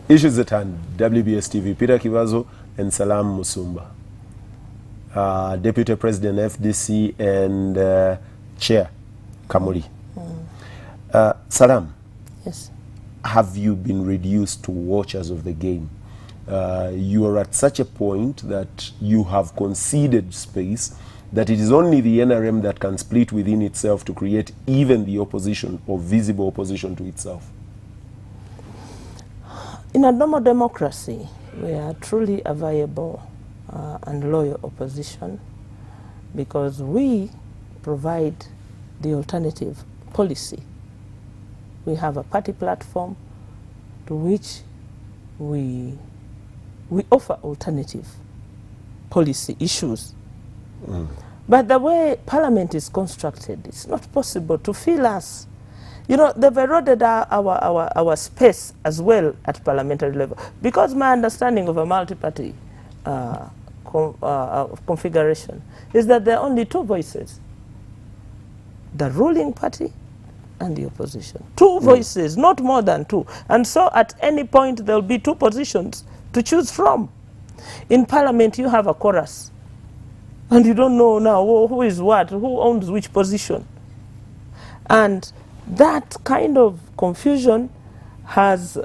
Issues at hand, WBS TV, Peter Kivazo and Salam Musumba. Deputy President FDC and Chair Kamuri. Salam. Yes. Have you been reduced to watchers of the game? You are at such a point that you have conceded space that it is only the NRM that can split within itself to create even the opposition or visible opposition to itself. In a normal democracy, we are truly a viable and loyal opposition because we provide the alternative policy. We have a party platform to which we offer alternative policy issues. But the way Parliament is constructed, it's not possible to fill us. You know, they've eroded our space as well at parliamentary level, because my understanding of a multi-party configuration is that there are only two voices: the ruling party and the opposition. Two voices, not more than two. And so at any point there will be two positions to choose from. In Parliament you have a chorus, and you don't know now who is what, who owns which position. And that kind of confusion has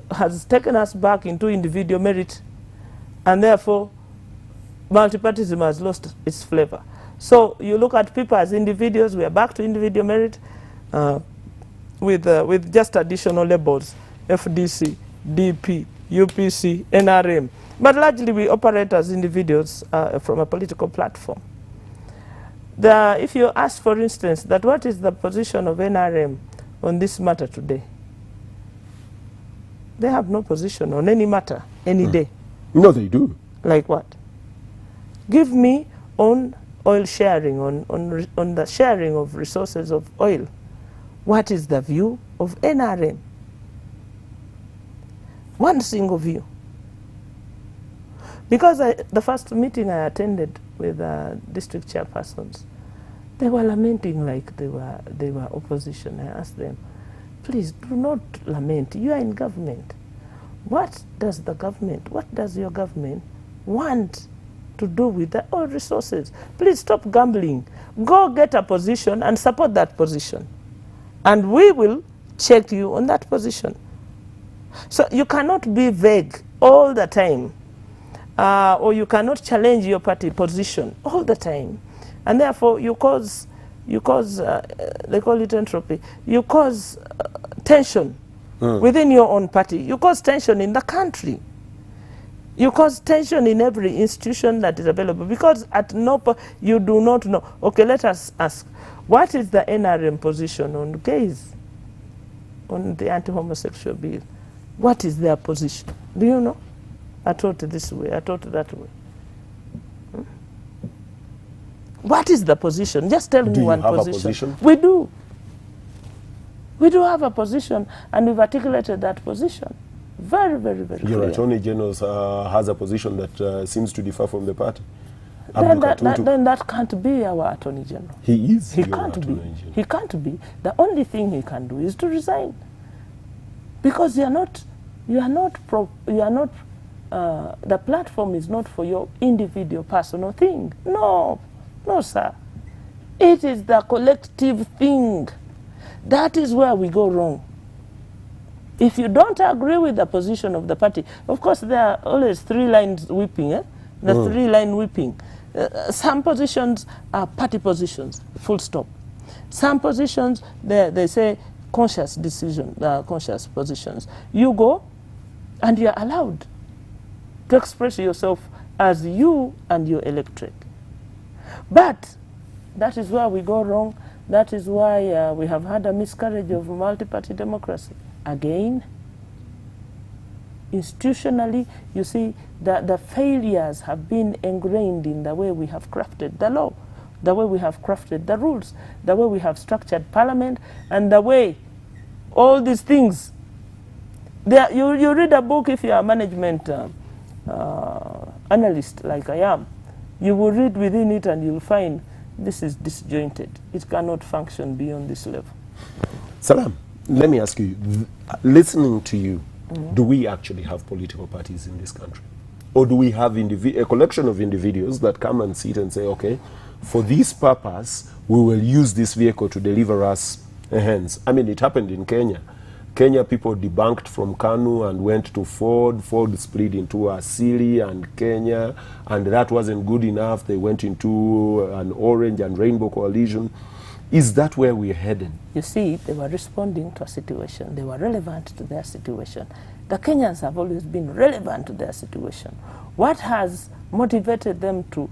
taken us back into individual merit, and therefore multipartyism has lost its flavor. So you look at people as individuals, we are back to individual merit with just additional labels: FDC, DP, UPC, NRM. But largely we operate as individuals from a political platform. If you ask, for instance, that what is the position of NRM on this matter today, they have no position on any matter, any day. No, they do. Like what? Give me on oil sharing, on the sharing of resources of oil. What is the view of NRM? One single view. Because the first meeting I attended with district chairpersons, they were lamenting like they were opposition. I asked them, please do not lament. You are in government. What does your government want to do with the oil resources? Please stop gambling. Go get a position and support that position. And we will check you on that position. So you cannot be vague all the time. Or you cannot challenge your party position all the time. And therefore you cause they call it entropy. You cause tension within your own party. You cause tension in the country. You cause tension in every institution that is available, because at no point you do not know. Okay, let us ask, what is the NRM position on gays, on the anti-homosexual bill? What is their position? Do you know? I taught it this way, I taught it that way. What is the position? Just tell me one position. Do you have a position? We do. We do have a position, and we've articulated that position. Very, very, very clear. Your Attorney General has a position that seems to differ from the party. Then that can't be our Attorney General. He is. He can't be. He can't be. The only thing he can do is to resign. Because the platform is not for your individual personal thing. No, no, sir. It is the collective thing. That is where we go wrong. If you don't agree with the position of the party, of course there are always three lines whipping, the three-line whipping. Some positions are party positions, full stop. Some positions, they say conscious decision, conscious positions. You go and you're allowed to express yourself as you and your electorate. But that is where we go wrong. That is why we have had a miscarriage of multi-party democracy. Again, institutionally, you see, the failures have been ingrained in the way we have crafted the law, the way we have crafted the rules, the way we have structured parliament, and the way all these things. You read a book, if you are a management analyst like I am, you will read within it and you'll find this is disjointed. It cannot function beyond this level. Salam, let me ask you, listening to you, do we actually have political parties in this country? Or do we have a collection of individuals that come and sit and say, okay, for this purpose, we will use this vehicle to deliver us hence? I mean, it happened in Kenya. Kenya people debunked from KANU and went to Ford. Ford split into Asili and Kenya, and that wasn't good enough. They went into an Orange and Rainbow coalition. Is that where we're headed? You see, they were responding to a situation. They were relevant to their situation. The Kenyans have always been relevant to their situation. What has motivated them to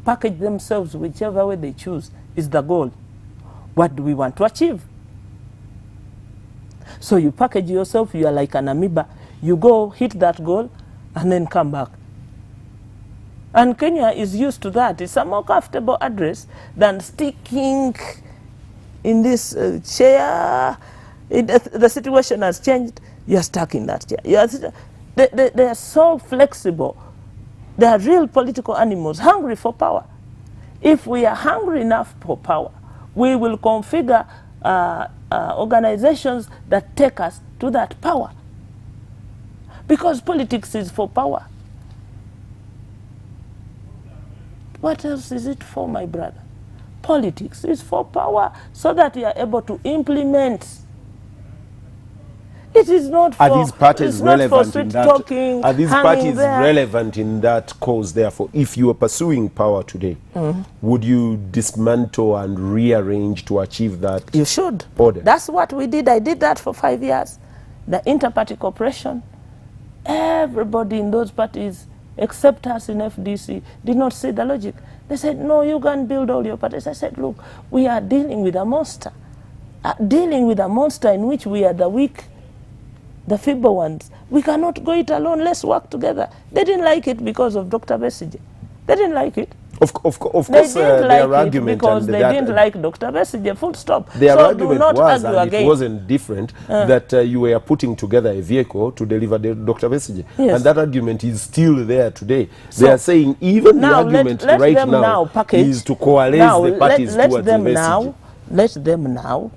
package themselves whichever way they choose is the goal. What do we want to achieve? So you package yourself, you are like an amoeba. You go hit that goal and then come back. And Kenya is used to that. It's a more comfortable address than sticking in this chair. The situation has changed. You're stuck in that chair. They are so flexible. They are real political animals, hungry for power. If we are hungry enough for power, we will configure organizations that take us to that power. Because politics is for power. What else is it for, my brother? Politics is for power, so that you are able to implement. It is not for, are these parties relevant in that? Talking, are these parties there. relevant in that cause? Therefore, if you are pursuing power today, would you dismantle and rearrange to achieve that? You should. Order. That's what we did. I did that for 5 years. The inter-party cooperation. Everybody in those parties, except us in FDC, did not see the logic. They said, no, you can build all your parties. I said, look, we are dealing with a monster. Dealing with a monster in which we are the weak, the feeble ones. We cannot go it alone. Let's work together. They didn't like it because of Dr. Besigye. They didn't like it. Of course, they didn't their like argument it because and they didn't like Dr. Besigye, full stop. Their so argument do not was, argue and again. it wasn't different, that you were putting together a vehicle to deliver Dr. Besigye. Yes. And that argument is still there today. So they are saying even the argument let right them now package, is to coalesce the parties towards Besigye. Let them now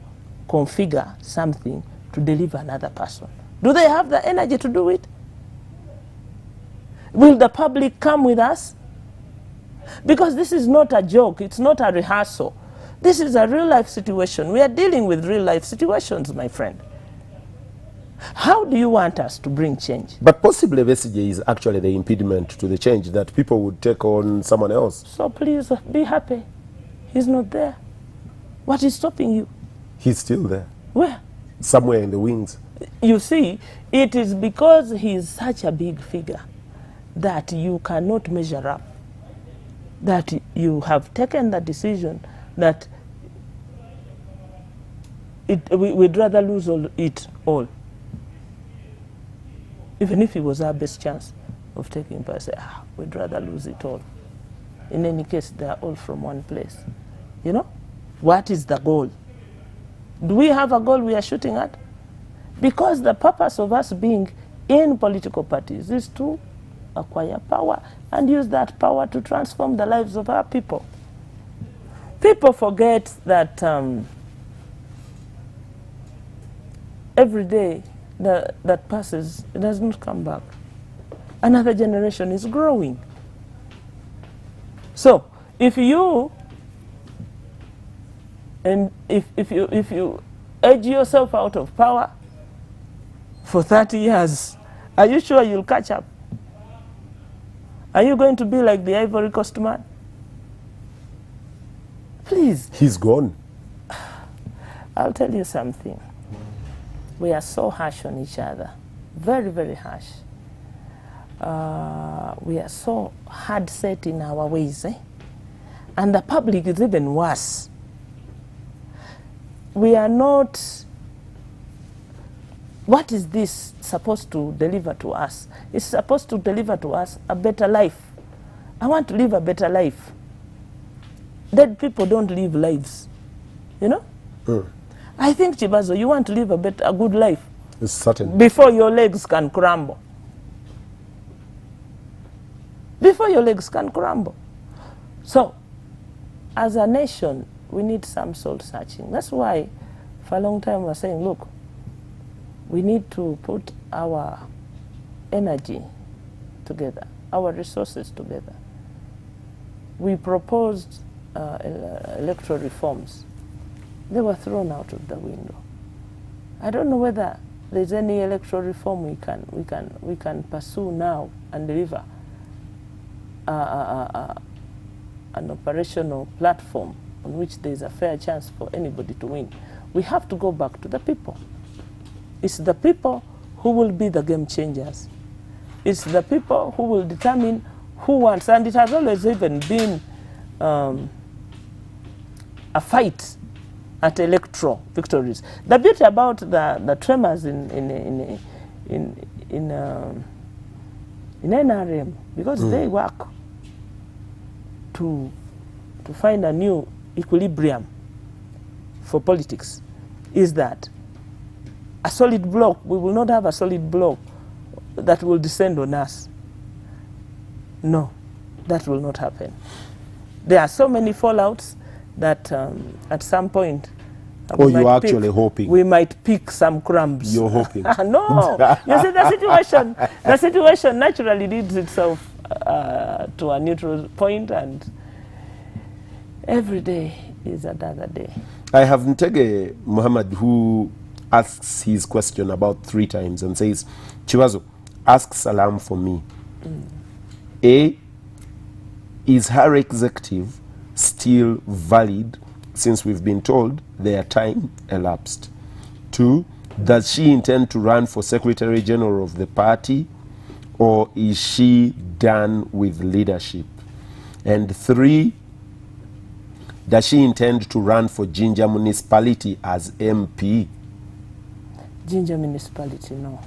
configure something to deliver another person. Do they have the energy to do it? Will the public come with us? Because this is not a joke, it's not a rehearsal. This is a real life situation. We are dealing with real life situations, my friend. How do you want us to bring change? But possibly Besigye is actually the impediment to the change, that people would take on someone else. So please be happy. He's not there. What is stopping you? He's still there. Where? Somewhere in the wings. You see, it is because he is such a big figure that you cannot measure up. That you have taken the decision that we'd rather lose it all. Even if it was our best chance of taking part, say, we'd rather lose it all. In any case, they are all from one place. You know? What is the goal? Do we have a goal we are shooting at? Because the purpose of us being in political parties is to acquire power and use that power to transform the lives of our people. People forget that every day that passes, it does not come back. Another generation is growing. So, if you edge yourself out of power for 30 years, are you sure you'll catch up? Are you going to be like the Ivory Coast man? Please. He's gone. I'll tell you something. We are so harsh on each other. Very, very harsh. We are so hard set in our ways. And the public is even worse. We are not... What is this supposed to deliver to us? It's supposed to deliver to us a better life. I want to live a better life. Dead people don't live lives. You know? I think, Chibazo, you want to live a good life. It's certain. Before your legs can crumble. Before your legs can crumble. So, as a nation, we need some soul searching. That's why, for a long time, we're saying, look, We need to put our energy together, our resources together. We proposed electoral reforms. They were thrown out of the window. I don't know whether there's any electoral reform we can pursue now and deliver an operational platform on which there's a fair chance for anybody to win. We have to go back to the people. It's the people who will be the game changers. It's the people who will determine who wants, and it has always even been a fight at electoral victories. The beauty about the tremors in NRM, because they work to find a new equilibrium for politics, is that a solid bloc, we will not have a solid bloc that will descend on us. No, that will not happen. There are so many fallouts that at some point you're actually hoping we might pick some crumbs. You're hoping. No. You see, the situation naturally leads itself to a neutral point, and every day is another day. I have Ntege Muhammad, who asks his question about 3 times and says, Chiwazo, ask Salam for me. A, is her executive still valid since we've been told their time elapsed? 2, does she intend to run for Secretary General of the party, or is she done with leadership? And 3, does she intend to run for Jinja Municipality as MP? Jinja Municipality, no.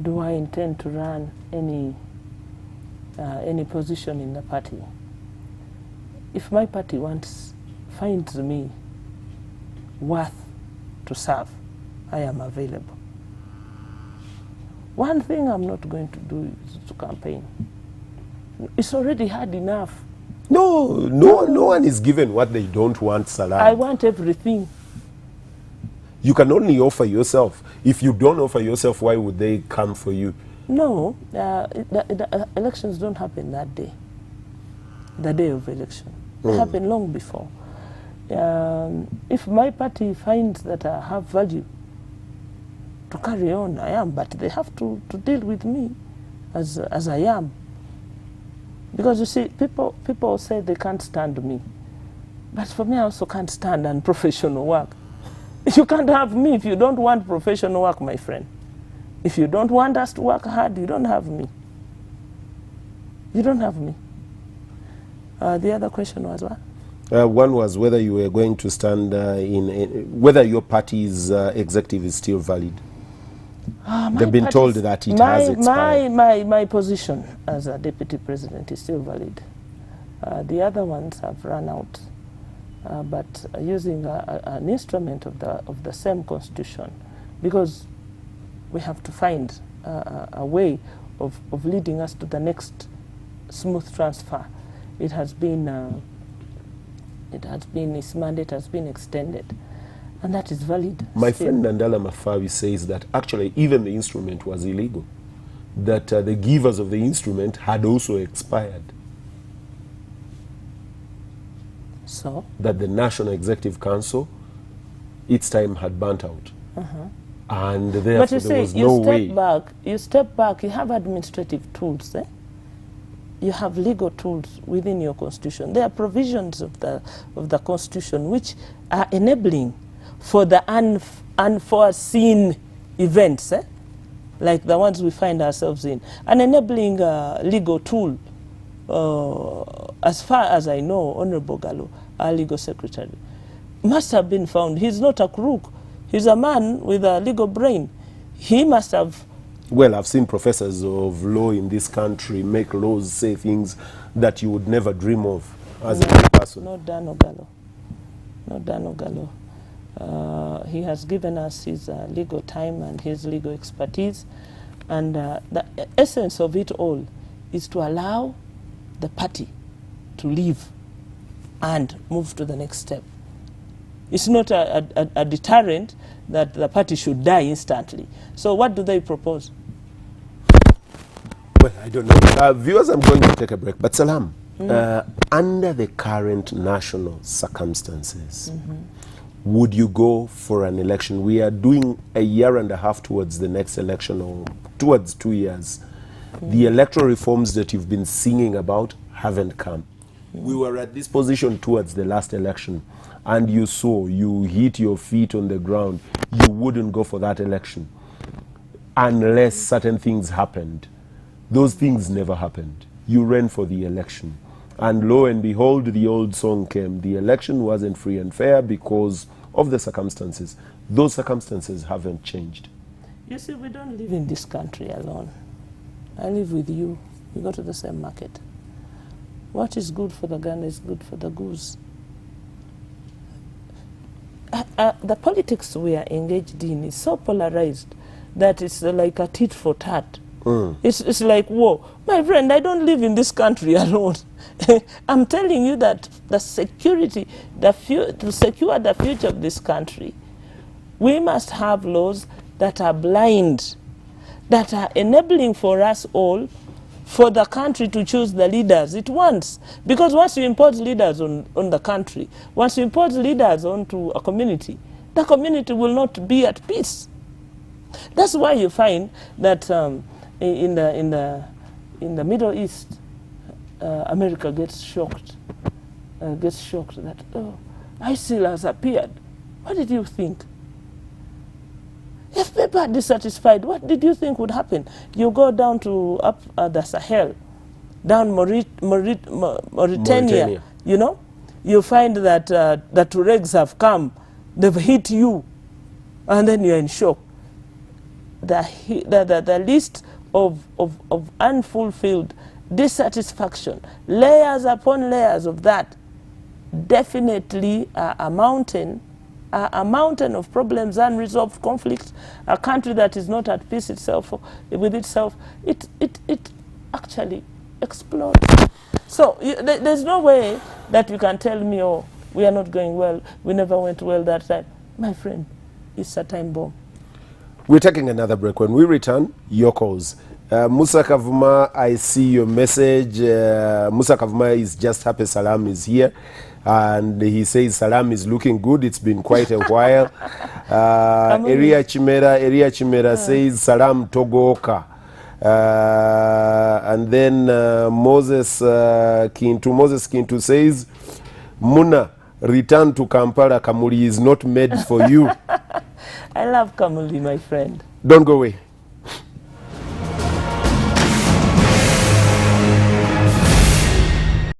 Do I intend to run any position in the party? If my party finds me worth to serve, I am available. One thing I'm not going to do is to campaign. It's already hard enough. No one is given what they don't want, Salam. I want everything. You can only offer yourself. If you don't offer yourself, why would they come for you? No, the elections don't happen that day, the day of election. They happen long before. If my party finds that I have value to carry on, I am, but they have to deal with me as I am. Because you see, people say they can't stand me. But for me, I also can't stand unprofessional work. You can't have me if you don't want professional work, my friend. If you don't want us to work hard, you don't have me. You don't have me. The other question was what? One was whether you were going to stand whether your party's executive is still valid. They've been told that it has expired. My position as a deputy president is still valid. The other ones have run out. But using an instrument of the same constitution, because we have to find a way of leading us to the next smooth transfer. It has been its mandate has been extended, and that is valid. My friend Nandala Mafawi says that actually even the instrument was illegal, that the givers of the instrument had also expired. So? That the National Executive Council, its time had burnt out. And therefore but you see, there was no way. You step back, you have administrative tools, you have legal tools within your constitution. There are provisions of the constitution which are enabling for the unforeseen events, like the ones we find ourselves in. An enabling legal tool, as far as I know, Honorable Gallo, our legal secretary, must have been found. He's not a crook. He's a man with a legal brain. He must have... Well, I've seen professors of law in this country make laws say things that you would never dream of as a person. Not Dan Ogallo. Not Dan Ogallo. He has given us his legal time and his legal expertise. And the essence of it all is to allow the party to live and move to the next step. It's not a deterrent that the party should die instantly. So what do they propose? Well, I don't know. Viewers, I'm going to take a break. But Salam, under the current national circumstances, would you go for an election? We are doing a year and a half towards the next election, or towards 2 years. The electoral reforms that you've been singing about haven't come. We were at this position towards the last election, and you saw, you hit your feet on the ground. You wouldn't go for that election unless certain things happened. Those things never happened. You ran for the election. And lo and behold, the old song came. The election wasn't free and fair because of the circumstances. Those circumstances haven't changed. You see, we don't live in this country alone. I live with you. We go to the same market. What is good for the gun is good for the goose. The politics we are engaged in is so polarized that it's like a tit for tat. It's like war. My friend, I don't live in this country alone. I'm telling you that the security, to secure the future of this country, we must have laws that are blind, that are enabling for us all, for the country to choose the leaders it wants. Because once you impose leaders on the country, once you impose leaders onto a community, the community will not be at peace. That's why you find that in the Middle East, America gets shocked that, oh, ISIL has appeared. What did you think? If people are dissatisfied, what did you think would happen? You go down to the Sahel, down Mauritania, you know, you find that the Tuaregs have come, they've hit you, and then you're in shock. The list of unfulfilled dissatisfaction, layers upon layers of that, definitely a mountain of problems, unresolved conflicts, a country that is not at peace with itself, it actually explodes. So there's no way that you can tell me, oh, we are not going well, we never went well that time. My friend, it's a time bomb. We're taking another break. When we return, your calls. Musa Kavuma, I see your message. Musa Kavuma is just happy Salam is here. And he says Salam is looking good. It's been quite a while. Eria Chimera says Salam Togoka. And then Moses Kintu says, Muna, return to Kampala. Kamuli is not made for you. I love Kamuli, my friend. Don't go away.